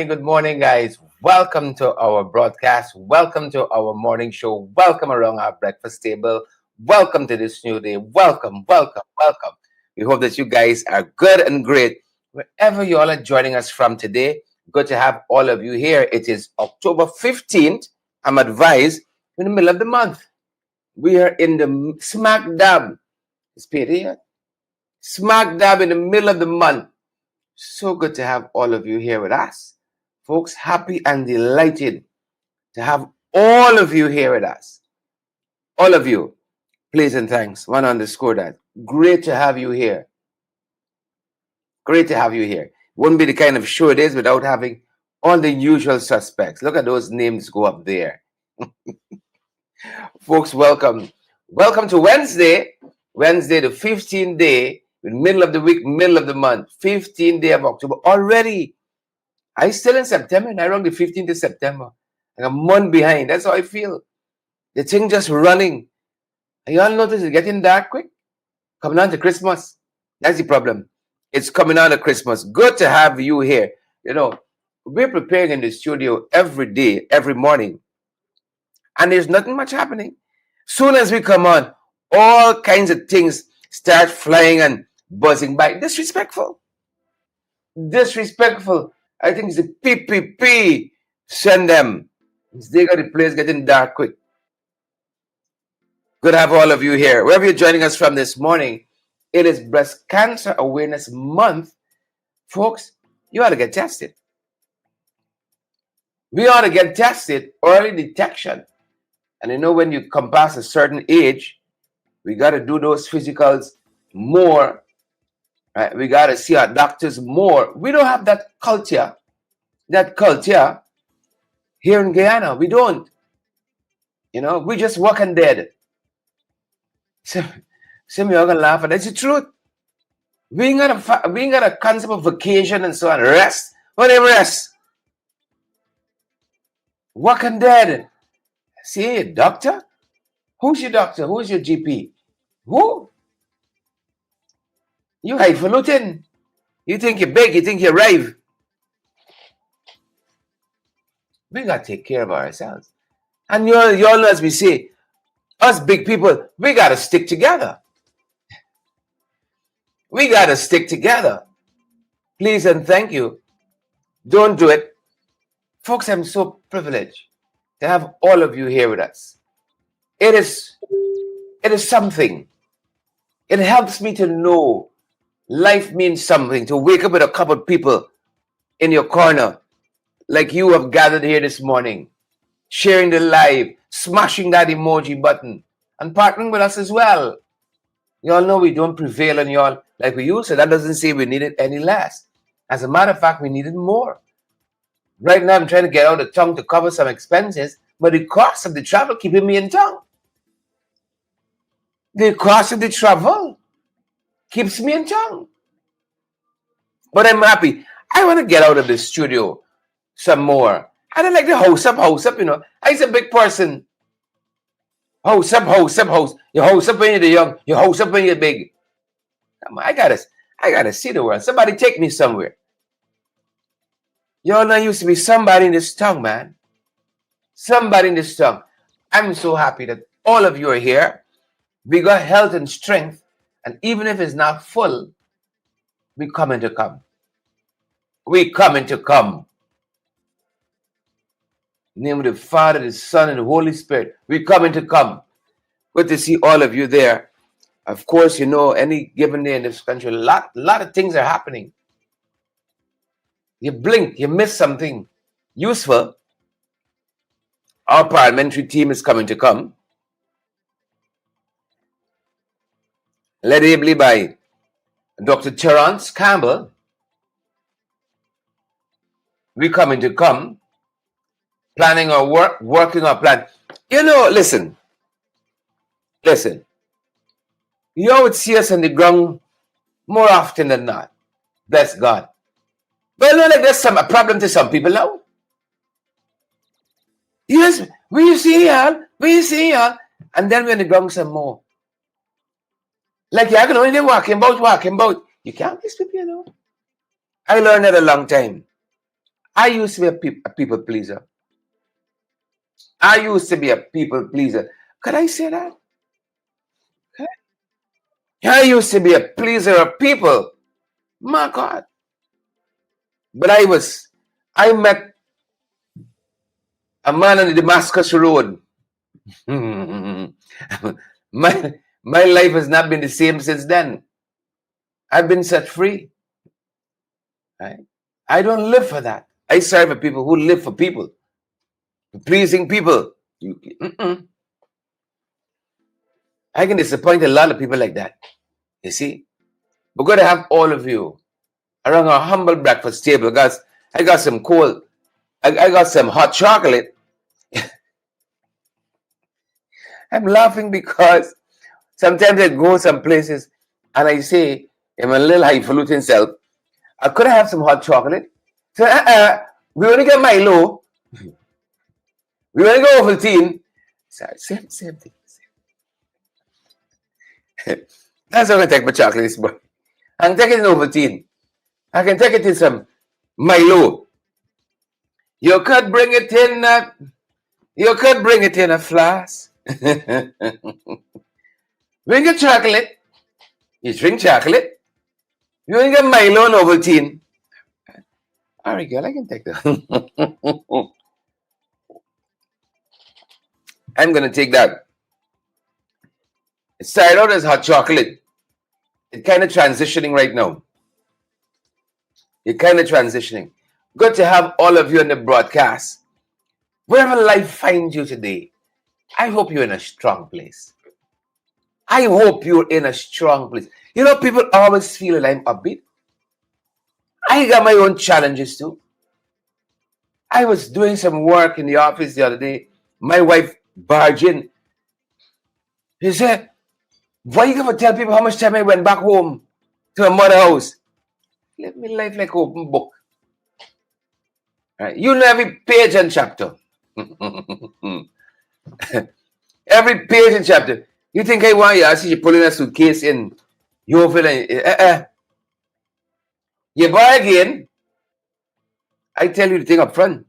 Good morning, guys. Welcome to our broadcast. Welcome to our morning show. Welcome around our breakfast table. Welcome to this new day. Welcome, welcome, welcome. We hope that you guys are good and great wherever you all are joining us from today. Good to have all of you here. It is October 15th. I'm advised in the middle of the month. We are in the smack dab. It's period. Smack dab in the middle of the month. So good to have all of you here with us. Folks, happy and delighted to have all of you here with us. All of you, please and thanks. One underscore that. Great to have you here. Great to have you here. Wouldn't be the kind of show it is without having all the usual suspects. Look at those names go up there. Folks, welcome. Welcome to Wednesday. Wednesday, the 15th day. Middle of the week, middle of the month, 15th day of October already. I still in September, and I wrong the 15th of September. Like a month behind. That's how I feel. The thing just running. And you all notice it's getting dark quick. Coming on to Christmas. That's the problem. It's coming on to Christmas. Good to have you here. You know, we're preparing in the studio every day, every morning. And there's nothing much happening. Soon as we come on, all kinds of things start flying and buzzing by. Disrespectful. I think it's the PPP. Send them. They got the place getting dark quick. Good to have all of you here. Wherever you're joining us from this morning, it is Breast Cancer Awareness Month. Folks, you ought to get tested. We ought to get tested. Early detection. And you know when you come past a certain age, we got to do those physicals more. Right? We got to see our doctors more. We don't have that culture here in Guyana. We don't. You know, we just walking dead. So me are going to laugh, but that's the truth. We ain't got a concept of vacation and so on. Rest. What they rest? Walking dead. See, a doctor? Who's your doctor? Who's your GP? Who? You highfalutin. You think you're big. You think you arrive. We got to take care of ourselves. And you all know, as we say, us big people, we got to stick together. We got to stick together. Please and thank you. Don't do it. Folks, I'm so privileged to have all of you here with us. It is something. It helps me to know life means something, to wake up with a couple of people in your corner like you have gathered here this morning, sharing the live, smashing that emoji button, and partnering with us as well. You all know we don't prevail on y'all like we used to. That doesn't say we need it any less. As a matter of fact, we need it more. Right now, I'm trying to get out of town to cover some expenses, but the cost of the travel keeping me in town. The cost of the travel keeps me in town. But I'm happy. I want to get out of the studio some more. I don't like the house up, you know. I'm a big person. House up. You house up when you're young. You house up when you're big. Come on, I gotta see the world. Somebody take me somewhere. Y'all know used to be somebody in this tongue, man. Somebody in this tongue. I'm so happy that all of you are here. We got health and strength, and even if it's not full, we coming to come. We coming to come. In the name of the Father, the Son, and the Holy Spirit. We coming to come. Good to see all of you there. Of course, you know, any given day in this country, a lot of things are happening. You blink, you miss something useful. Our parliamentary team is coming to come, led ably by Dr. Terence Campbell. We're coming to come, planning our work, working our plan. You know, listen. You would see us on the ground more often than not. Bless God. But no, like there's a problem to some people now. Yes, we see y'all. And then we're on the ground some more. Like you can only walking about. You can't please people, you know. I learned that a long time. I used to be a people pleaser. Could I say that? I used to be a pleaser of people. My God. But I met a man on the Damascus Road. My life has not been the same since then. I've been set free. Right? I don't live for that. I serve for people who live for people. Pleasing people. I can disappoint a lot of people like that. You see? We're going to have all of you around our humble breakfast table, because I got some cold. I got some hot chocolate. I'm laughing because sometimes I go some places and I say, in my little highfalutin self, I could have some hot chocolate. So, we only get Milo. We only go Ovaltine. Same thing. That's how I take my chocolate this morning. I can take it in Ovaltine. I can take it in some Milo. You could bring it in a flask. Bring a chocolate. You drink chocolate. You only get Milo and Ovaltine. All right, girl, I can take that. I'm going to take that. It started out as hot chocolate. It's kind of transitioning right now. Good to have all of you on the broadcast. Wherever life finds you today, I hope you're in a strong place. You know, people always feel that I'm upbeat. I got my own challenges too. I was doing some work in the office the other day. My wife barged in. She said, why you gonna tell people how much time I went back home to my mother's house? Live my life like open book. Right? You know every page and chapter. Every page and chapter. You think I want you? I see you pulling a suitcase in. You feeling you buy again. I tell you the thing up front.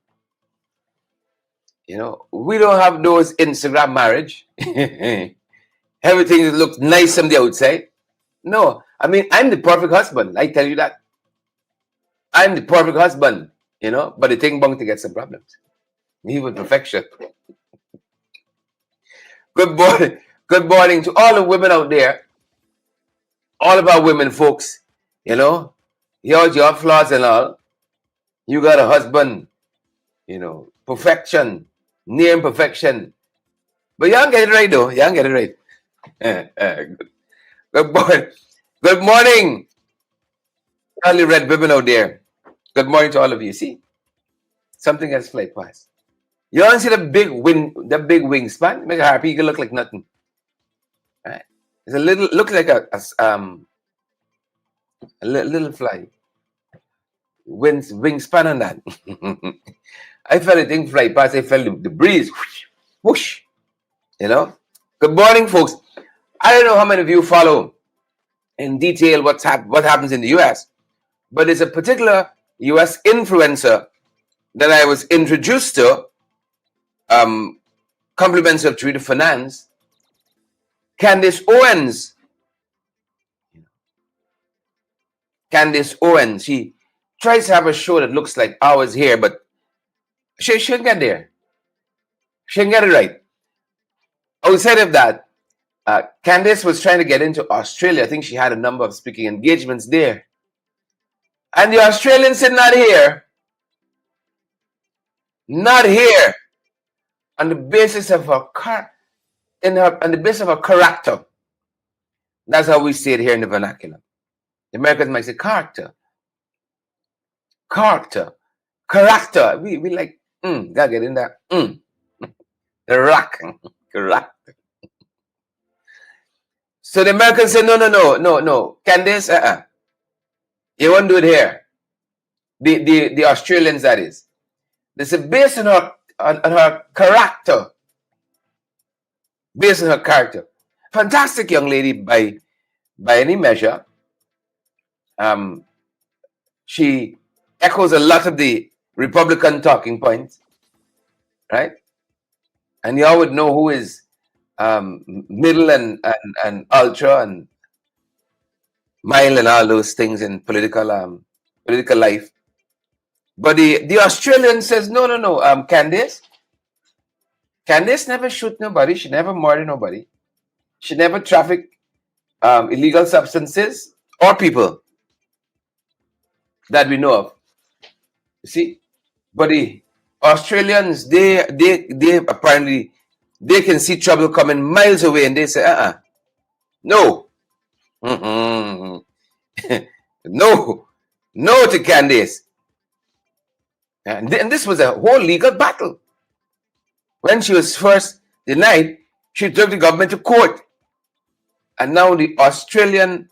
You know, we don't have those Instagram marriage. Everything looks nice from the outside. No, I mean, I'm the perfect husband. I tell you that. I'm the perfect husband, you know, but the thing bound to get some problems. Even perfection. Good morning to all the women out there. All of our women folks, you know, your flaws and all. You got a husband, you know, perfection, near perfection. But you don't get it right though. You don't get it right. Good morning. All the red women out there. Good morning to all of you. See? Something has flight past. You don't see the big wingspan? Make a harpy eagle look like nothing. Right? It's a little, looks like a little fly. Wingspan on that. I felt the thing fly past. I felt the breeze. Whoosh. You know? Good morning, folks. I don't know how many of you follow in detail what happens in the US, but there's a particular US influencer that I was introduced to, compliments of Twitter Finance, Candace Owens. Candace Owens, she tries to have a show that looks like ours here, but she shouldn't get there. She didn't get it right. Outside of that, Candace was trying to get into Australia. I think she had a number of speaking engagements there. And the Australians said, not here. Not here. On the basis of her on the basis of her character. That's how we say it here in the vernacular. The Americans might say character. Character. Character. We like, gotta get in there. The rock. Character. So the Americans say, no. Candace, you won't do it here. The Australians, that is. They say, based on her character. Based on her character. Fantastic young lady by any measure. She echoes a lot of the Republican talking points, right? And y'all would know who is middle and ultra and mild and all those things in political life. But the Australian says, no, Candace never shoot nobody. She never murder nobody. She never traffic illegal substances or people that we know of. You see? But the Australians, they apparently, they can see trouble coming miles away and they say, no. No to Candace. And this was a whole legal battle. When she was first denied, she took the government to court. And now the Australian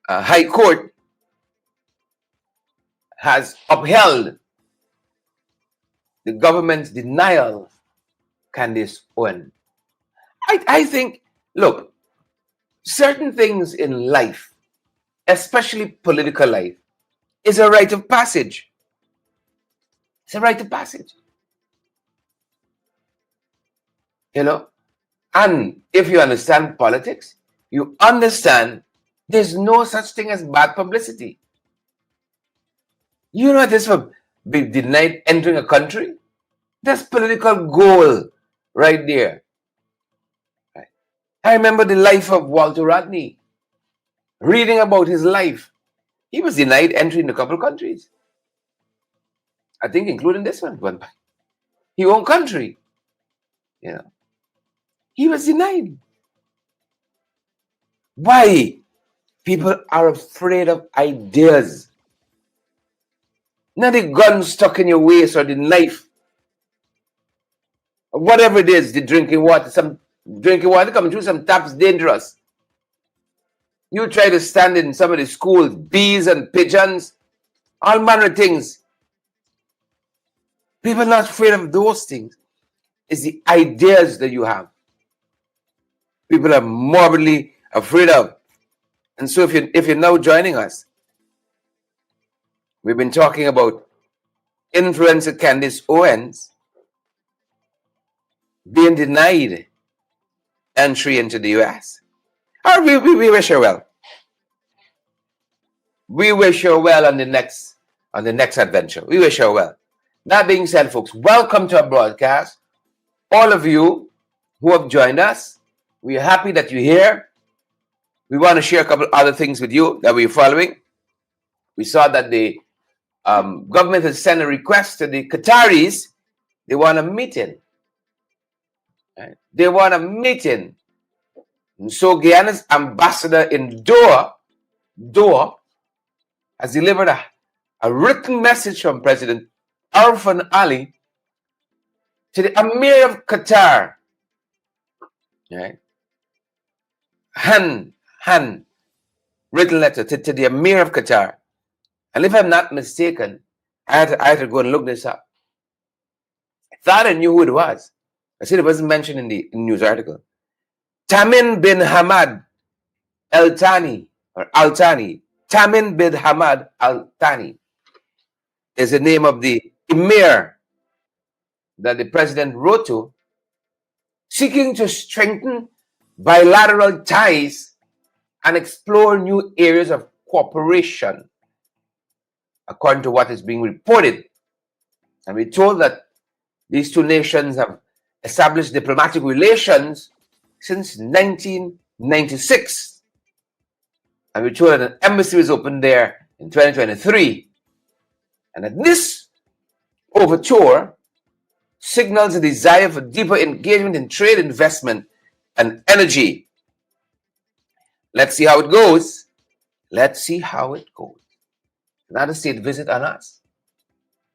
High Court has upheld the government's denial of Candace Owens. I think, look, certain things in life, especially political life, is a rite of passage. It's a rite of passage. You know? And if you understand politics, you understand there's no such thing as bad publicity. You know this for being denied entering a country? That's political goal right there. Right. I remember the life of Walter Rodney. Reading about his life. He was denied entry in a couple of countries. I think including this one. His own country. You know. He was denied. Why? People are afraid of ideas. Not the gun stuck in your waist or the knife. Or whatever it is, the drinking water. Some drinking water coming through some taps dangerous. You try to stand in some of the schools, bees and pigeons, all manner of things. People are not afraid of those things. It's the ideas that you have. People are morbidly afraid of. And so if you're now joining us, we've been talking about influencer Candace Owens being denied entry into the US. Or we wish her well. We wish her well on the next adventure. We wish her well. That being said, folks, welcome to our broadcast. All of you who have joined us, we are happy that you're here. We want to share a couple other things with you that we're following. We saw that the government has sent a request to the Qataris. They want a meeting. Right? They want a meeting. And so Guyana's ambassador in Doha has delivered a written message from President Arfan Ali to the Emir of Qatar. Right? Hand written letter to the Emir of Qatar. And if I'm not mistaken, I had to go and look this up. I thought I knew who it was. I said it wasn't mentioned in the news article. Tamim bin Hamad Al Thani or Al Thani. Tamim bin Hamad Al Thani is the name of the emir that the president wrote to, seeking to strengthen bilateral ties and explore new areas of cooperation, according to what is being reported. And we're told that these two nations have established diplomatic relations since 1996. And we're told that an embassy was opened there in 2023. And that this overture signals a desire for deeper engagement in trade, investment, and energy. Let's see how it goes. Let's see how it goes. Another state visit on us.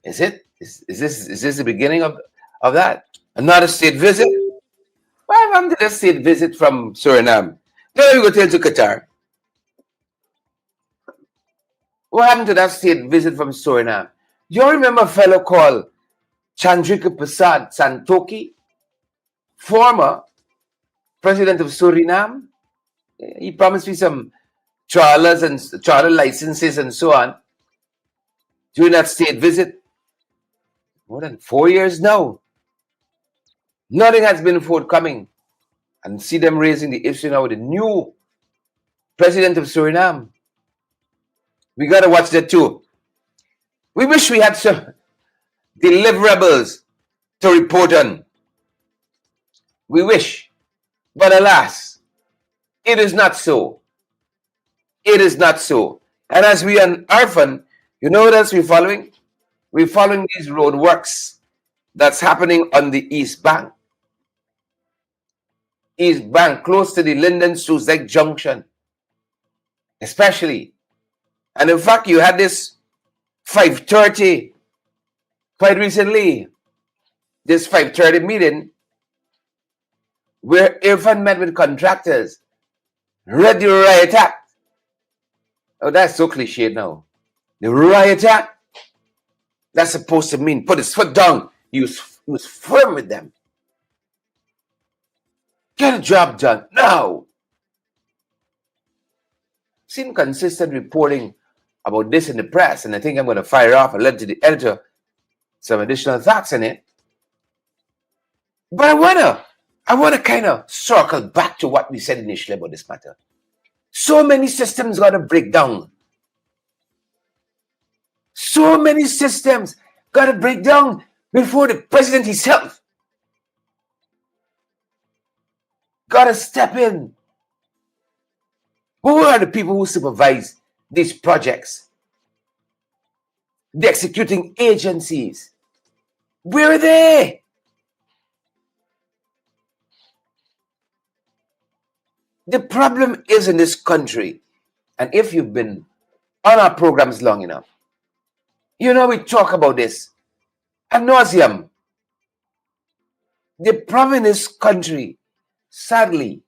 Is it? Is this the beginning of that? Another state visit? What happened to the state visit from Suriname? Then we go to Qatar. What happened to that state visit from Suriname? Do you remember a fellow called Chandrika Prasad Santokhi, former president of Suriname? He promised me some trawlers and trawler licenses and so on during that state visit. More than 4 years now. Nothing has been forthcoming. And see them raising the issue now with the new president of Suriname. We got to watch that too. We wish we had some deliverables to report on. We wish. But alas, it is not so. It is not so. And as we are orphan, you know what else we're following? We're following these road works that's happening on the East Bank. East Bank, close to the Linden-Suzek Junction, especially. And in fact, you had this 5:30 quite recently, this 5:30 meeting where Irfan met with contractors, read the riot act. Oh, that's so cliche now. The riot act, that's supposed to mean put his foot down. He was firm with them. Get a job done now. Seen consistent reporting about this in the press, and I think I'm going to fire off and let to the editor some additional thoughts in it. But I wanna kind of circle back to what we said initially about this matter. So many systems got to break down. So many systems got to break down before the president himself got to step in. Who are the people who supervise these projects? The executing agencies. Where are they? The problem is in this country, and if you've been on our programs long enough, you know we talk about this ad nauseum. The problem in this country, sadly,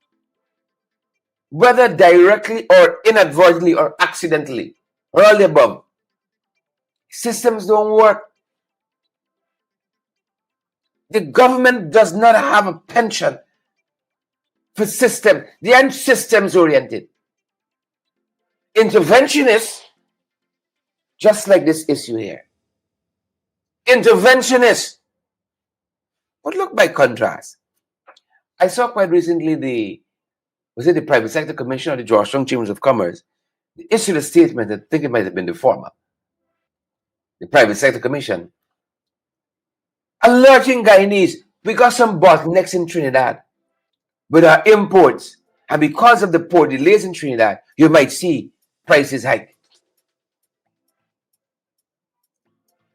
whether directly or inadvertently or accidentally, or all the above, systems don't work. The government does not have a penchant for system. They aren't systems oriented. Interventionists, just like this issue here. Interventionists. But look, by contrast, I saw quite recently was it the Private Sector Commission or the Georgetown Chambers of Commerce? They issued a statement, I think it might have been the former, the Private Sector Commission, alerting Guyanese, we got some bottlenecks in Trinidad with our imports, and because of the port delays in Trinidad, you might see prices hike.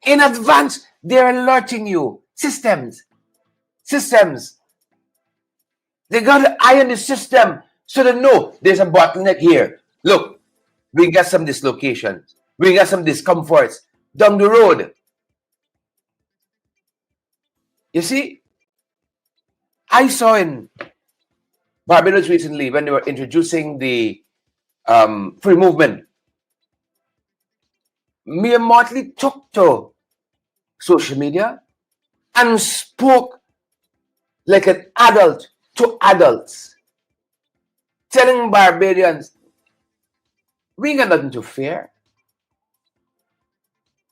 In advance, they're alerting you. Systems. They got to iron the system so they know there's a bottleneck here. Look, we got some dislocations. We got some discomforts down the road. You see, I saw in Barbados recently when they were introducing the free movement, Mia Motley took to social media and spoke like an adult to adults, telling Barbadians, We ain't got nothing to fear.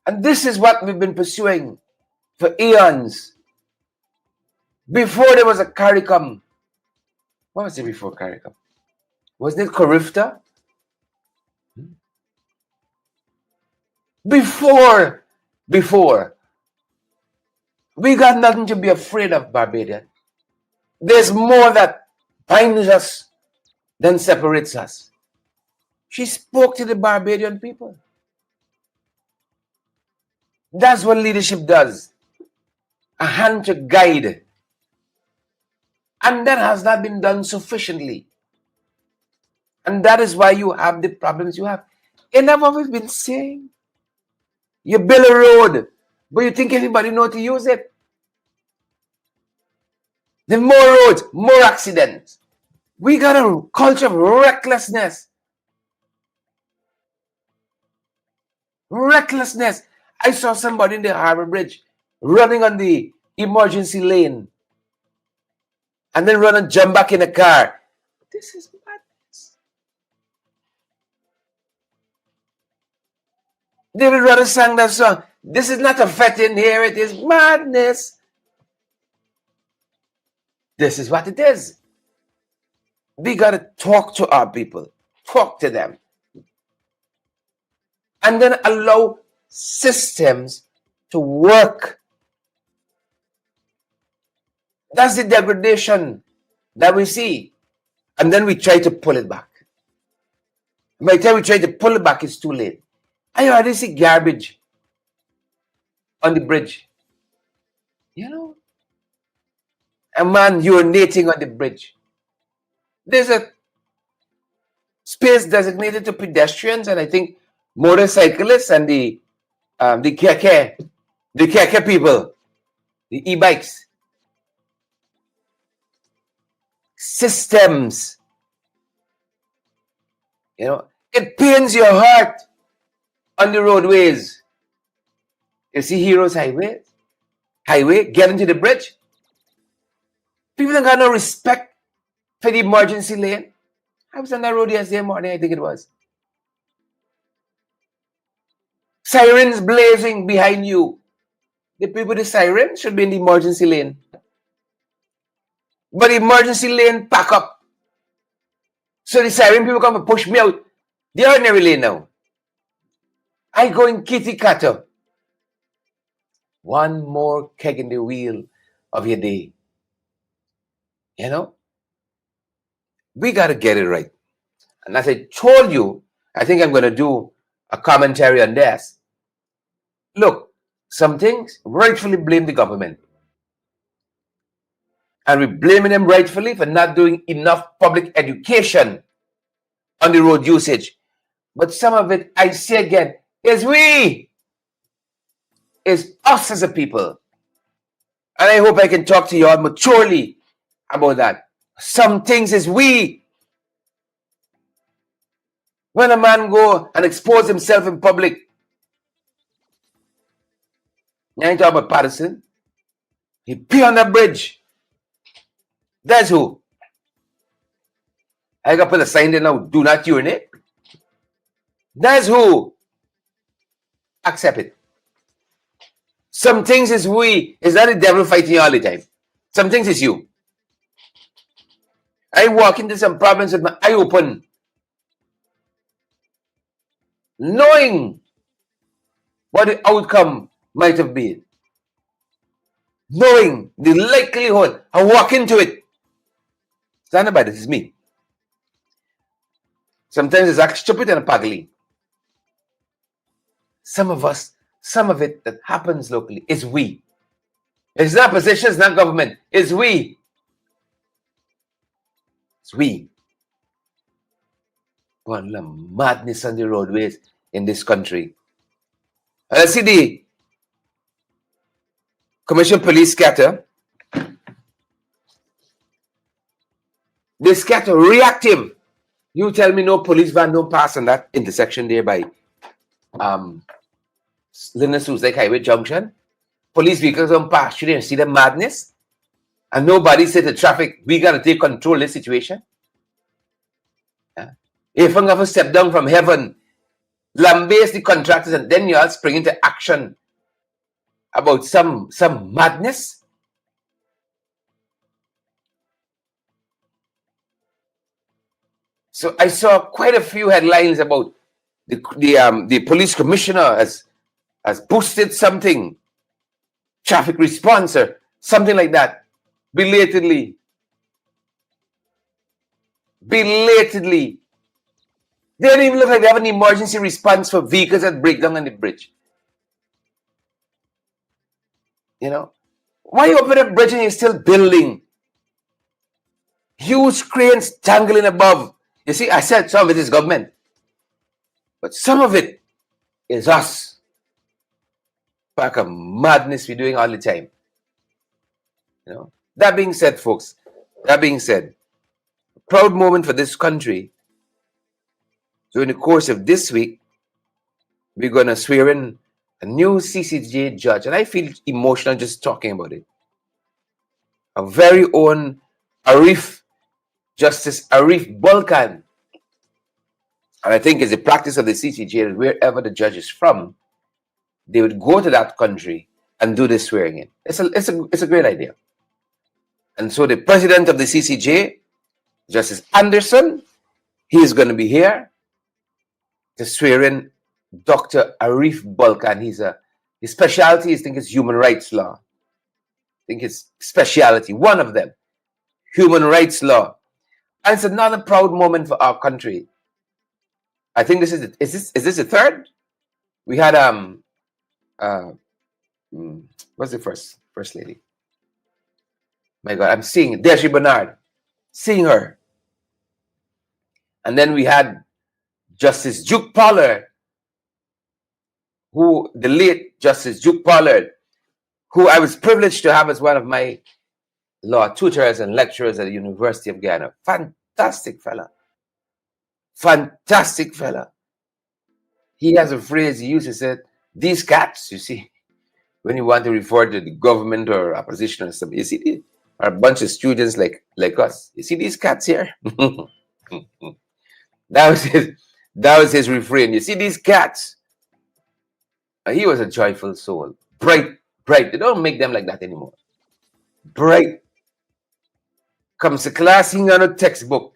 And this is what we've been pursuing for eons. Before there was a CARICOM. What was it before CARICOM? Wasn't it Carifta? Before. We got nothing to be afraid of, Barbadian. There's more that binds us than separates us. She spoke to the Barbadian people. That's what leadership does. A hand to guide. And that has not been done sufficiently. And that is why you have the problems you have. Enough of it been saying. You build a road, but you think everybody know to use it. The more roads, more accidents. We got a culture of recklessness. Recklessness. I saw somebody in the Harbor Bridge running on the emergency lane and then run and jump back in the car. This is madness. David Rudder sang that song. This is not a fetting here, it is madness. This is what it is. We got to talk to our people. Talk to them. And then allow systems to work. That's the degradation that we see. And then we try to pull it back. By the time we try to pull it back, it's too late. I already see garbage on the bridge. You know? A man urinating on the bridge. There's a space designated to pedestrians and I think motorcyclists and the keke people, the e-bikes. Systems. You know, it pains your heart on the roadways. You see Heroes Highway, get into the bridge. People don't got no respect for the emergency lane. I was on that road yesterday morning, I think it was. Sirens blazing behind you. The people with the siren should be in the emergency lane. But the emergency lane pack up. So the siren people come and push me out. The ordinary lane now. I go in kitty cutter. One more keg in the wheel of your day. You know? We got to get it right. And as I told you, I think I'm going to do a commentary on this. Look, some things rightfully blame the government. And we're blaming them rightfully for not doing enough public education on the road usage. But some of it, I say again, is we. Is us as a people. And I hope I can talk to you all maturely about that. Some things is we. When a man go and expose himself in public, I ain't talking about Patterson. He pee on the bridge. That's who. I got to put a sign there now, do not urinate. That's who. Accept it. Some things is we. Is that the devil fighting you all the time? Some things is you. I walk into some problems with my eye open. Knowing what the outcome might have been. Knowing the likelihood. I walk into it. Stand by this is me. Sometimes it's act stupid and pugly. Some of us, some of it that happens locally is we. It's not position, it's not government. It's we. It's we. One madness on the roadways in this country. Let's see the Commission Police scatter. They scatter reactive. You tell me no police van don't pass on that intersection there by Linus-Like Highway Junction. Police vehicles don't pass. You didn't see the madness? And nobody said to traffic, we got to take control of this situation. Yeah. If I'm going to step down from heaven, lambaste the contractors, and then you all spring into action about some madness. So I saw quite a few headlines about the police commissioner has boosted something, traffic response or something like that, belatedly. They don't even look like they have an emergency response for vehicles that break down on the bridge. You know, why you open a bridge and you're still building? Huge cranes dangling above. You see, I said some of it is government, but some of it is us. Pack of madness we're doing all the time. You know. That being said, folks, a proud moment for this country. During the course of this week, we're going to swear in a new CCJ judge, and I feel emotional just talking about it. Our very own Justice Arif Balkan. And I think it's the practice of the CCJ, wherever the judge is from, they would go to that country and do the swearing in. It's a great idea. And so the president of the CCJ, Justice Anderson, he is going to be here to swear in Dr. Arif Balkan. His specialty is, I think, it's human rights law. I think his specialty, one of them, human rights law. And it's another proud moment for our country. I think this is this the third? We had what's the first lady? My God, I'm seeing Deirdre Bernard, seeing her. And then we had Justice Duke Pollard, the late Justice Duke Pollard, who I was privileged to have as one of my law tutors and lecturers at the University of Guyana. Fantastic fella. Fantastic fella. He has a phrase he used to say, these cats, you see, when you want to refer to the government or opposition or something, you see, are a bunch of students like us. You see these cats here? That was his refrain. You see these cats? He was a joyful soul. Bright. They don't make them like that anymore. Bright. Comes to class, he got a textbook.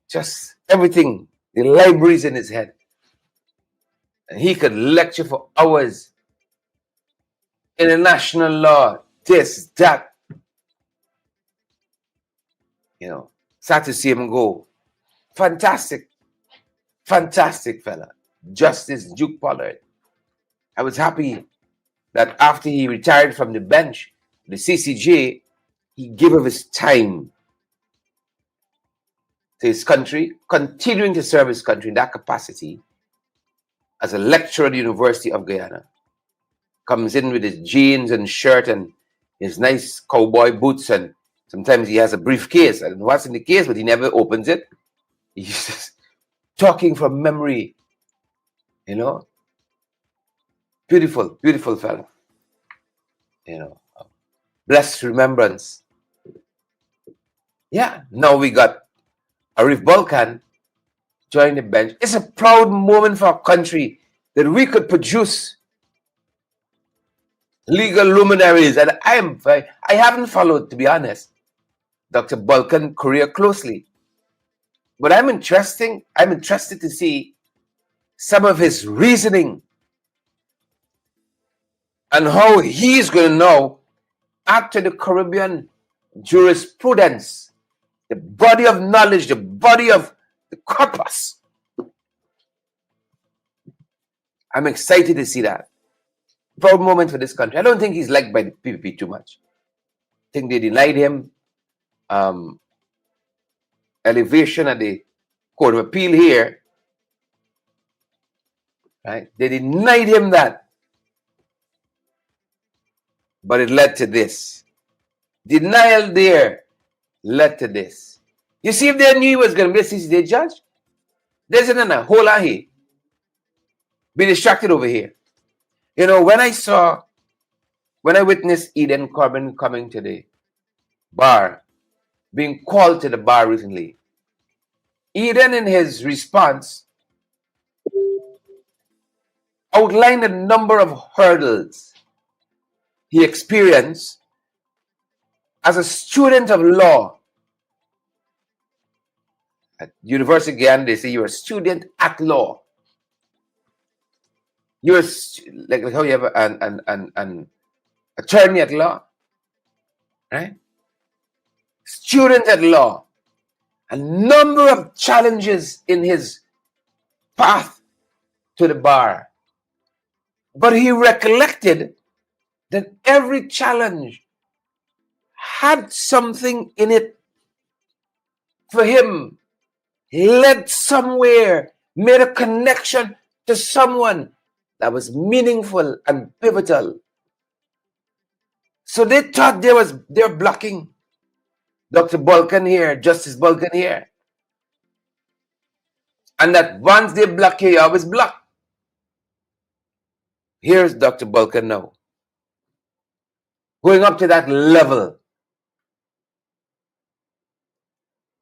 Just everything. The library's in his head. And he could lecture for hours. International law, this, that. You know, sad to see him go. Fantastic fella. Justice Duke Pollard. I was happy that after he retired from the bench, the CCJ, he gave of his time to his country, continuing to serve his country in that capacity as a lecturer at the University of Guyana. Comes in with his jeans and shirt and his nice cowboy boots, and sometimes he has a briefcase. I don't know what's in the case, but he never opens it. He's just talking from memory, you know. Beautiful fellow. You know, blessed remembrance. Yeah, now we got Arif Balkan join the bench. It's a proud moment for our country that we could produce legal luminaries. And I haven't followed, to be honest, Dr. Balkan's career closely. But I'm interested to see some of his reasoning and how he's going to know, after the Caribbean jurisprudence, the body of knowledge, the body of the corpus. I'm excited to see that. Proud moment for this country. I don't think he's liked by the PPP too much. I think they denied him elevation at the Court of Appeal here. Right? They denied him that. But it led to this. Denial there led to this. You see, if they knew he was going to be a CCJ judge, there's a whole lot here. Be distracted over here. You know, when I witnessed Eden Corbin coming to the bar, being called to the bar recently, he then in his response outlined a number of hurdles he experienced as a student of law. At University again, they say you're a student at law. You're like how you have an attorney at law, right? Student at law. A number of challenges in his path to the bar. But he recollected that every challenge had something in it for him, led somewhere, made a connection to someone that was meaningful and pivotal. So they thought they're blocking Dr. Balkan here, Justice Balkan here. And that once they block you always block. Here's Dr. Balkan now. Going up to that level.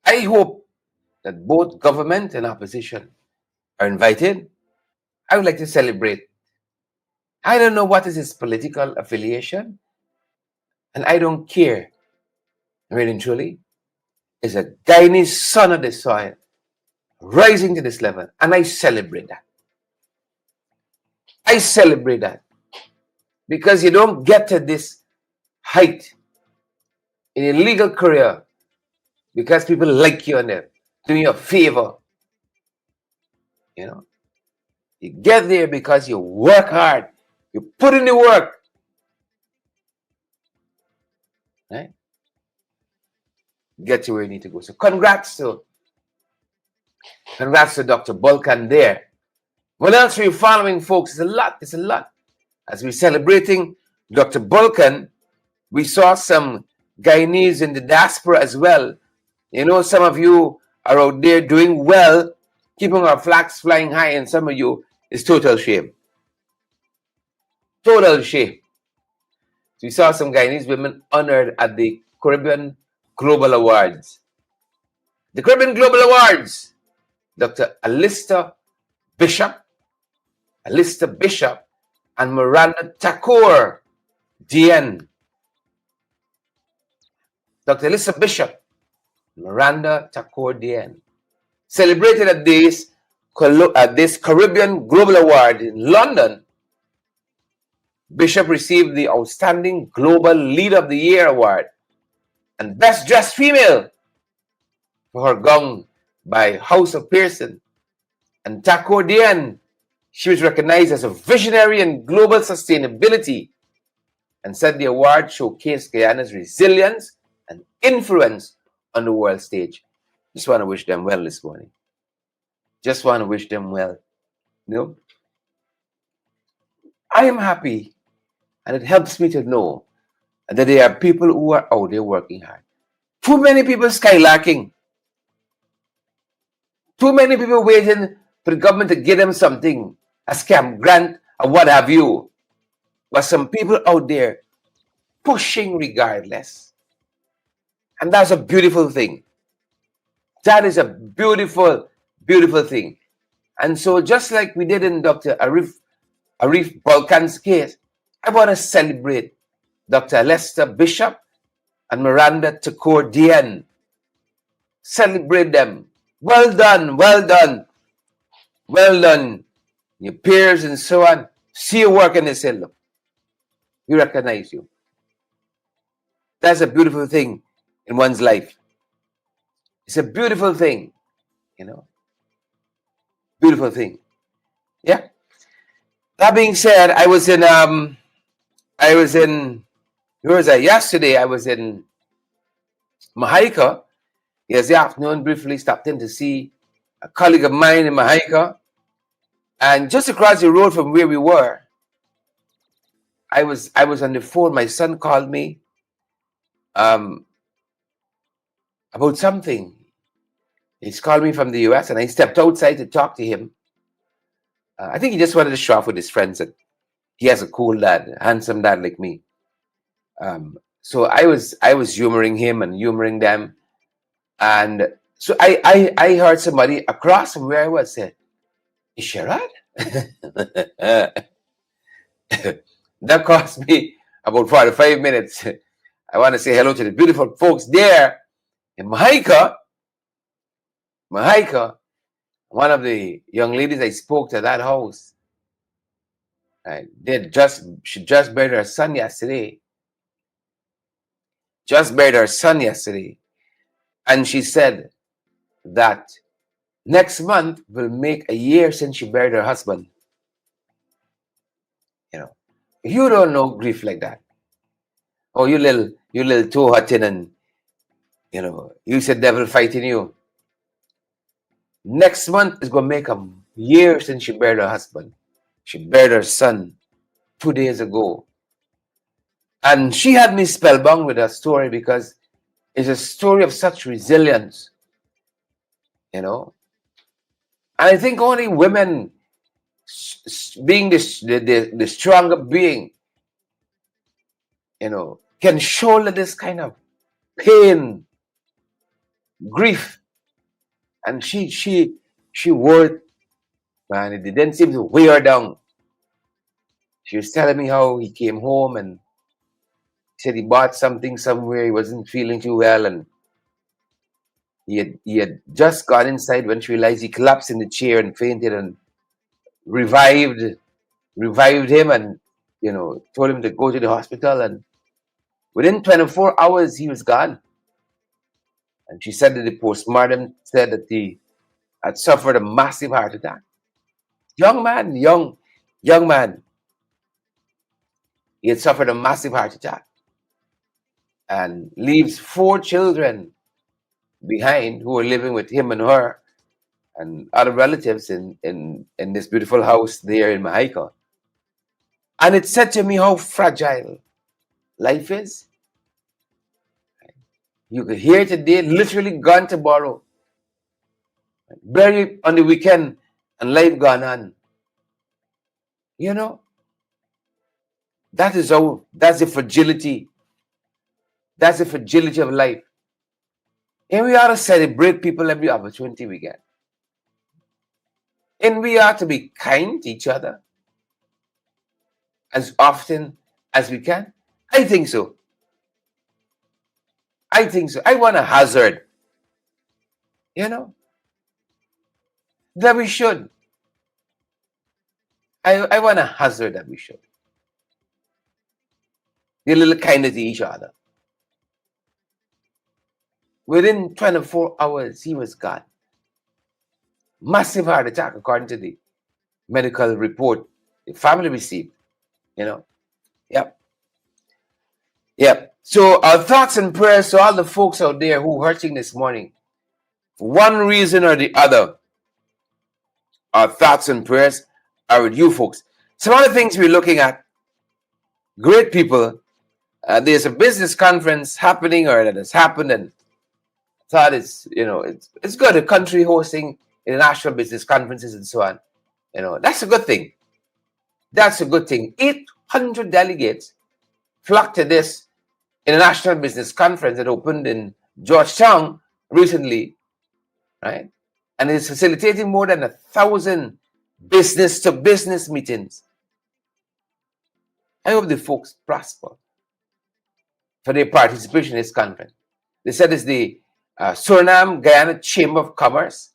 I hope that both government and opposition are invited. I would like to celebrate. I don't know what is his political affiliation, and I don't care. Really and truly, is a Guyanese son of the soil rising to this level, and I celebrate that. I celebrate that because you don't get to this height in a legal career because people like you and they're doing you a favor. You know, you get there because you work hard, you put in the work, right? Get to where you need to go. So congrats to Dr. Balkan there. What else are you following, folks? It's a lot. It's a lot. As we're celebrating Dr. Balkan, we saw some Guyanese in the diaspora as well. You know, some of you are out there doing well, keeping our flags flying high, and some of you, it's total shame. Total shame. So we saw some Guyanese women honored at the Caribbean Global Awards. The Caribbean Global Awards. Dr. Alista Bishop, and Miranda Thakur, DN. Dr. Alista Bishop, Miranda Thakur, DN, celebrated at this Caribbean Global Award in London. Bishop received the Outstanding Global Leader of the Year Award and Best Dressed Female for her gown by House of Pearson. And Thakur Dian, she was recognized as a visionary in global sustainability and said the award showcased Guyana's resilience and influence on the world stage. Just want to wish them well this morning. Just want to wish them well. You know, I am happy, and it helps me to know that there are people who are out there working hard. Too many people skylarking. Too many people waiting for the government to give them something, a scam grant, or what have you. But some people out there pushing regardless. And that's a beautiful thing. That is a beautiful, beautiful thing. And so just like we did in Dr. Arif Balkan's case, I want to celebrate Dr. Lester Bishop and Miranda Thakur Dian. Celebrate them. Well done, well done, well done. Your peers and so on, see your work and they say, look, we recognize you. That's a beautiful thing in one's life. It's a beautiful thing, you know. Beautiful thing. Yeah. That being said, I was in where was I? Yesterday I was in Mahaica. Yesterday afternoon, briefly stopped in to see a colleague of mine in Mahaica. And just across the road from where we were, I was on the phone. My son called me about something. He's called me from the US, and I stepped outside to talk to him. I think he just wanted to show off with his friends that he has a cool dad, handsome dad like me. So I was humoring him and humoring them. And So I heard somebody across from where I was say, "Is Sherrod?" That cost me about 45 minutes. I want to say hello to the beautiful folks there in Mahika. Mahika, one of the young ladies I spoke to at that house, right, she just buried her son yesterday. Just buried her son yesterday. And she said that next month will make a year since she buried her husband. You know, you don't know grief like that. Oh, you little toe hutting, and you said devil fighting you. Next month is gonna make a year since she buried her husband. She buried her son 2 days ago. And she had me spellbound with her story because it's a story of such resilience, And I think only women, being the stronger being, can shoulder this kind of pain, grief. And she worked, man. It didn't seem to weigh her down. She was telling me how he came home and said he bought something somewhere. He wasn't feeling too well, and he had just gone inside when she realized he collapsed in the chair and fainted, and revived him, and told him to go to the hospital, and within 24 hours he was gone. And she said that the postmortem said that he had suffered a massive heart attack. Young man, he had suffered a massive heart attack and leaves 4 children behind who were living with him and her and other relatives in this beautiful house there in Mahika. And it said to me how fragile life is. You could hear today, literally gone tomorrow, buried on the weekend, and life gone on. That's the fragility. That's the fragility of life. And we ought to celebrate people every opportunity we get. And we ought to be kind to each other as often as we can. I think so. I want to hazard, that we should. I want to hazard that we should. Be a little kinder to each other. Within 24 hours, he was gone. Massive heart attack, according to the medical report the family received. Yep. So our thoughts and prayers to all the folks out there who are hurting this morning, for one reason or the other. Our thoughts and prayers are with you folks. Some other things we're looking at. Great people. There's a business conference happening, or that has happened, and I thought it's good. A country hosting international business conferences and so on. That's a good thing. 800 delegates flocked to this international business conference that opened in Georgetown recently, right? And it's facilitating more than 1,000 business-to-business meetings. I hope the folks prosper for their participation in this conference. They said it's the Suriname Guyana Chamber of Commerce.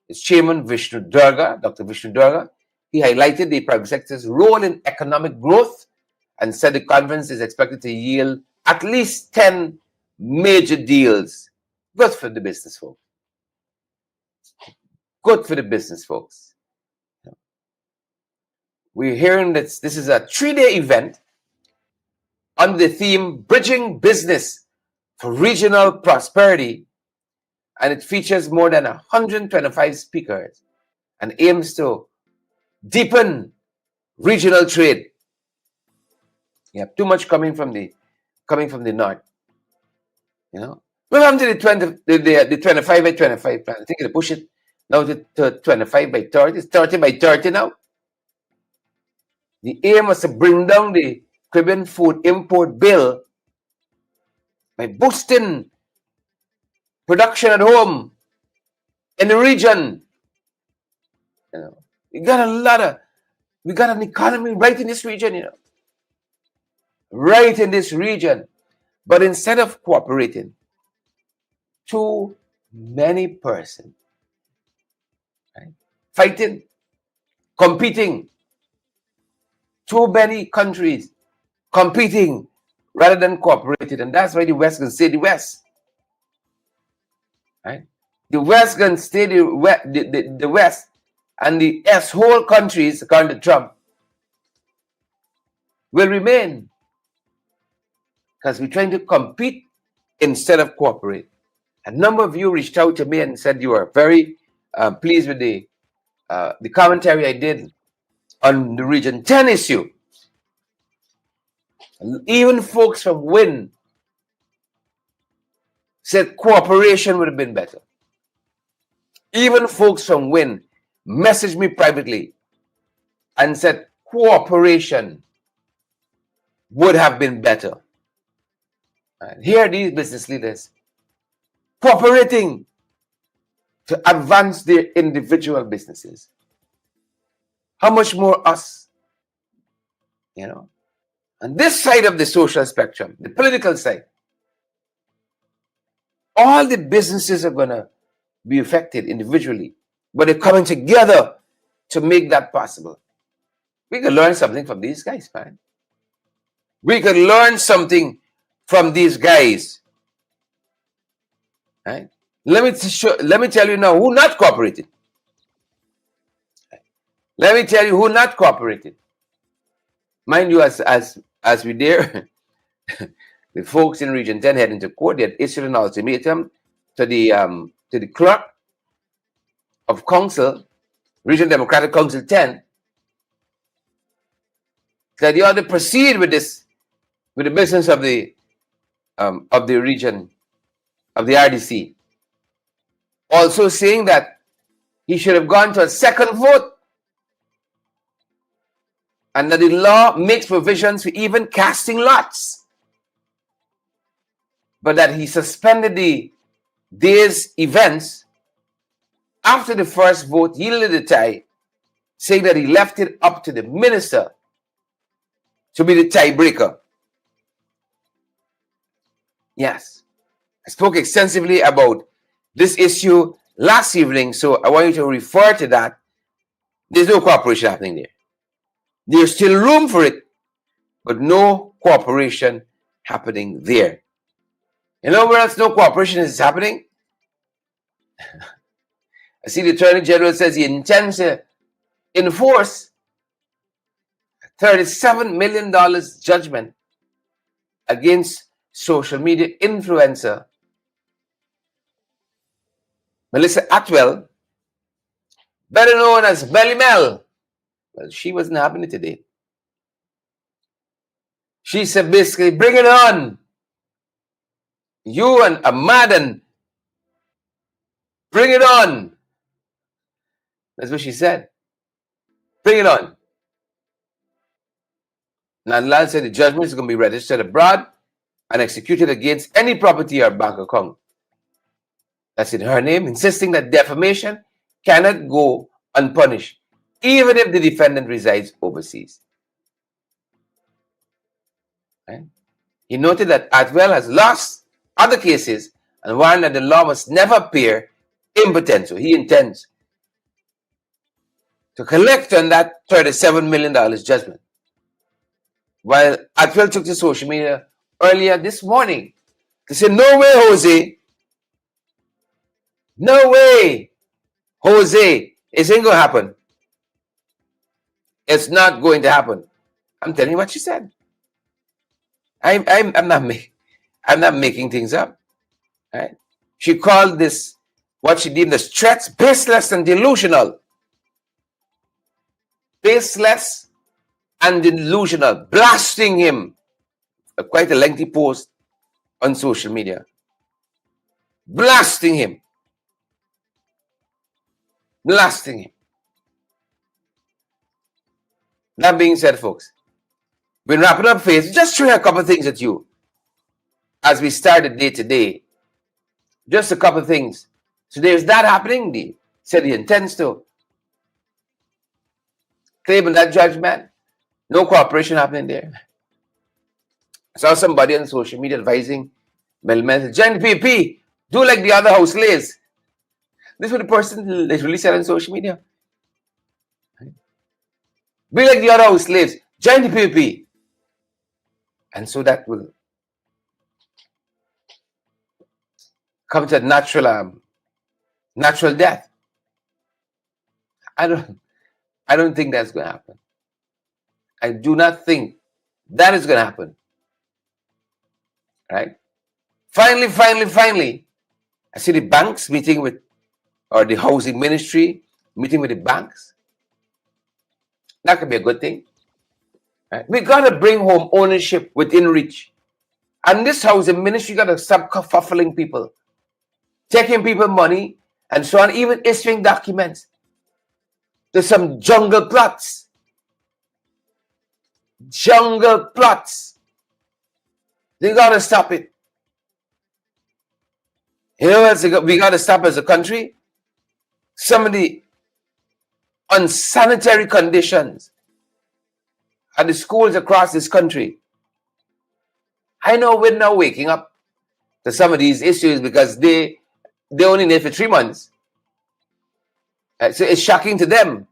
Its chairman, Dr. Vishnu Durga. He highlighted the private sector's role in economic growth and said the conference is expected to yield at least 10 major deals. Good for the business folks. We're hearing that this is a 3-day event on the theme Bridging Business for Regional Prosperity, and it features more than 125 speakers and aims to deepen regional trade. You have too much coming from the north. What happened to the 25 by 25 plan? I think they push it now to 25 by 30. It's 30 by 30 now. The aim was to bring down the Caribbean food import bill by boosting production at home in the region. You know, we got an economy right in this region, right in this region. But instead of cooperating, too many persons, right, fighting, competing, too many countries competing rather than cooperating. And that's why the West can stay the West. Right? The West can stay the West, and the whole countries, according to Trump, will remain. Because we're trying to compete instead of cooperate. A number of you reached out to me and said you are very pleased with the commentary I did on the Region 10 issue. Even folks from WIN said cooperation would have been better. Even folks from WIN messaged me privately and said cooperation would have been better. And here are these business leaders cooperating to advance their individual businesses. How much more us? On this side of the social spectrum, the political side, all the businesses are going to be affected individually, but they're coming together to make that possible. We can learn something from these guys, man. We can learn something from these guys. Right? Let me tell you now who not cooperated. Let me tell you who not cooperated. Mind you, as we dare, the folks in Region 10 heading to court, they had issued an ultimatum to the clerk of council, Regional Democratic Council 10, that you ought to proceed with the business of the region, of the RDC. Also saying that he should have gone to a second vote, and that the law makes provisions for even casting lots, but that he suspended the day's events after the first vote yielded the tie, saying that he left it up to the minister to be the tiebreaker. Yes, I spoke extensively about this issue last evening, so I want you to refer to that. There's no cooperation happening there. There's still room for it, but no cooperation happening there. You know where else no cooperation is happening? I see the Attorney General says he intends to enforce a $37 million judgment against social media influencer Melissa Atwell, better known as Belly Mel. Well, she wasn't happening today. She said basically, bring it on. You and Ahmad, and bring it on. That's what she said. Bring it on. Nandlal said the judgment is going to be registered abroad and executed against any property or bank account that's in her name, insisting that defamation cannot go unpunished, even if the defendant resides overseas. Right? He noted that Atwell has lost other cases and warned that the law must never appear impotent. So he intends to collect on that $37 million judgment. While Atwell took to social media earlier this morning to say, no way, Jose. No way, Jose. It ain't going to happen. It's not going to happen. I'm telling you what she said. I'm not making things up. Right? She called this, what she deemed as threats, baseless and delusional. Baseless and delusional, blasting him. Quite a lengthy post on social media. Blasting him. Blasting him. That being said, folks, we're wrapping up phase. Just showing a couple of things at you as we start the day today. Just a couple of things So there's that happening. He said he intends to claim that judgment. No cooperation happening there. I saw somebody on social media advising Melman, join PP, do like the other house slaves. This is what the person literally said on social media. Be like the other house slaves, join the PP. And so that will come to a natural death. I don't think that's going to happen. I do not think that is going to happen. Right? Finally, I see the banks meeting with, or the housing ministry meeting with the banks. That could be a good thing. Right? We got to bring home ownership within reach. And this housing ministry got to stop kerfuffling people, taking people money, and so on, even issuing documents. There's some jungle plots. Jungle plots. They got to stop it. You know what we got to stop as a country? Some of the unsanitary conditions at the schools across this country. I know we're now waking up to some of these issues because they only there for 3 months. So it's shocking to them.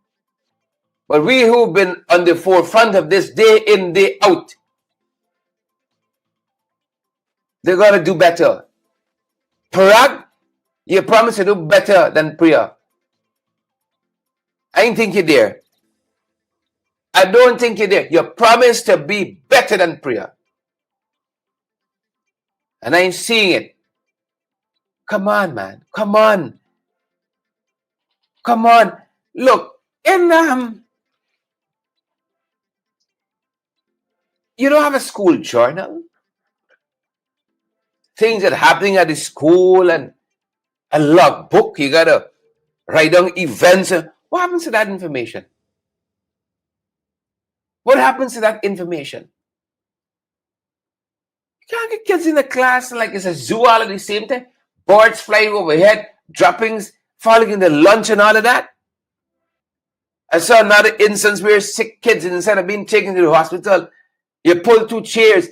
But we who've been on the forefront of this day in, day out, they're going to do better. Parag, you promise to do better than Priya. I ain't think you're there. I don't think you're there. You promise to be better than Priya. And I ain't seeing it. Come on, man. Come on. Come on. Look, in you don't have a school journal? Things that are happening at the school and a logbook. You gotta write down events. What happens to that information? What happens to that information? You can't get kids in the class like it's a zoo all at the same time. Birds flying overhead, droppings falling in the lunch and all of that. I saw another instance where sick kids, instead of being taken to the hospital, you pull 2 chairs.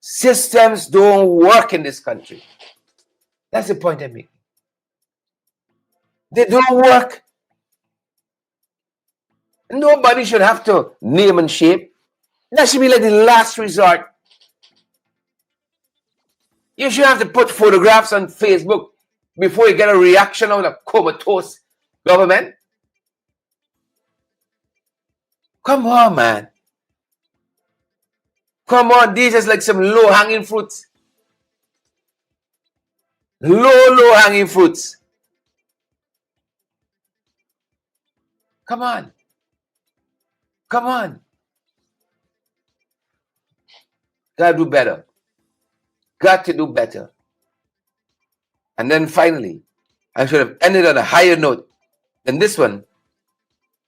Systems don't work in this country. That's the point I'm making. They don't work. Nobody should have to name and shape. That should be like the last resort. You should have to put photographs on Facebook before you get a reaction out of comatose government. Come on, man. Come on, these is like some low-hanging fruits. Low-hanging fruits. Come on. Come on. Gotta do better. Got to do better. And then finally, I should have ended on a higher note than this one.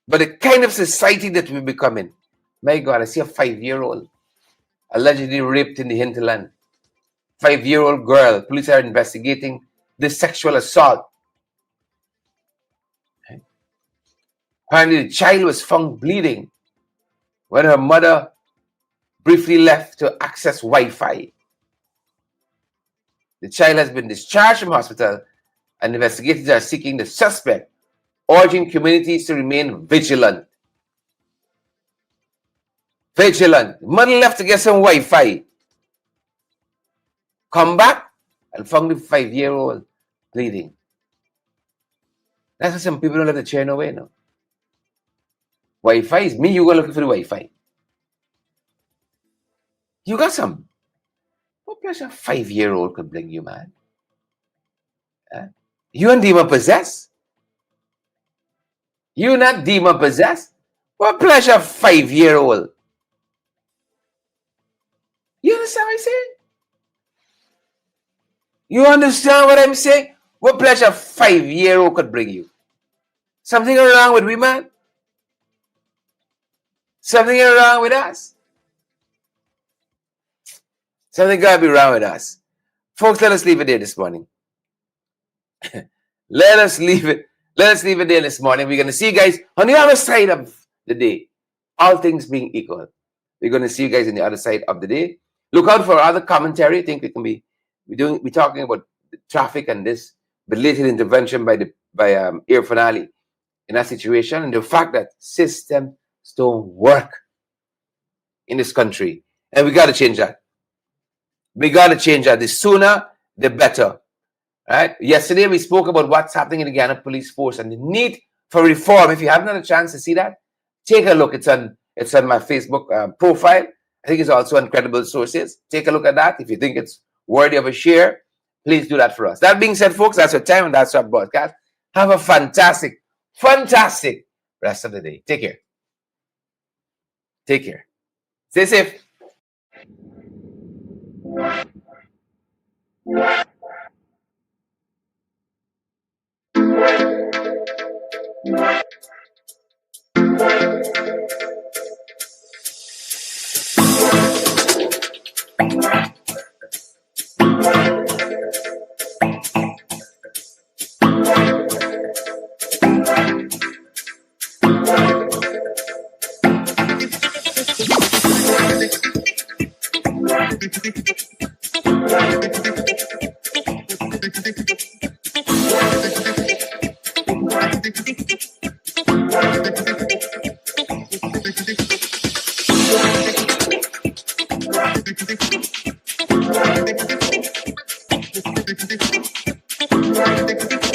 But the kind of society that we're becoming. My God, I see a 5-year-old allegedly raped in the Hinterland. 5-year-old girl. Police are investigating this sexual assault. Apparently, the child was found bleeding when her mother briefly left to access Wi-Fi. The child has been discharged from hospital, and investigators are seeking the suspect, urging communities to remain vigilant. Vigilant. Mother left to get some Wi-Fi. Come back and found the 5-year-old bleeding. That's why some people don't let the chair away now. Wi-Fi is me, you go looking for the Wi-Fi. You got some. What pleasure a 5-year-old could bring you, man? You and demon possessed? You not demon possessed? What pleasure a 5-year-old? You understand what I'm saying? You understand what I'm saying? What pleasure a 5-year-old could bring you? Something wrong with we, man? Something wrong with us? Something gotta be wrong with us. Folks, let us leave it there this morning. Let us leave it there this morning. We're going to see you guys on the other side of the day. All things being equal. We're going to see you guys on the other side of the day. Look out for other commentary. I think we can be talking about the traffic and this belated intervention by Air Finale in that situation, and the fact that systems don't work in this country. And we got to change that. We got to change that. The sooner, the better. Right? Yesterday, we spoke about what's happening in the Guyana Police Force and the need for reform. If you haven't had a chance to see that, take a look. It's on my Facebook profile. I think it's also on Credible Sources. Take a look at that. If you think it's worthy of a share, please do that for us. That being said, folks, that's our time and that's our broadcast. Have a fantastic rest of the day. Take care. Take care. Stay safe. Thank you.